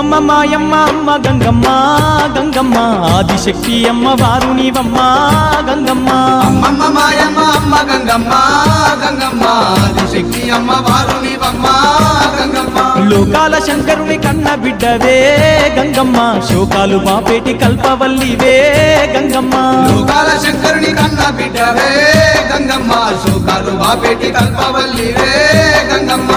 అమ్మమ్మ మాయమ్మ అమ్మ గంగమ్మ గంగమ్మ ఆదిశక్తి అమ్మ వారు నీవమ్మ గంగమ్మ అమ్మమ్మ మాయమ్మ అమ్మ గంగమ్మ గంగమ్మ ఆదిశక్తి అమ్మ వారు నీవమ్మ గంగమ్మ లోకాల శంకరుని కన్న బిడ్డవే గంగమ్మ శోకాలు బాపేటి కల్పవల్లివే గంగమ్మ లోకాల శంకరుని కన్న బిడ్డవే గంగమ్మ శోకాలు బాపేటి కల్పవల్లివే గంగమ్మ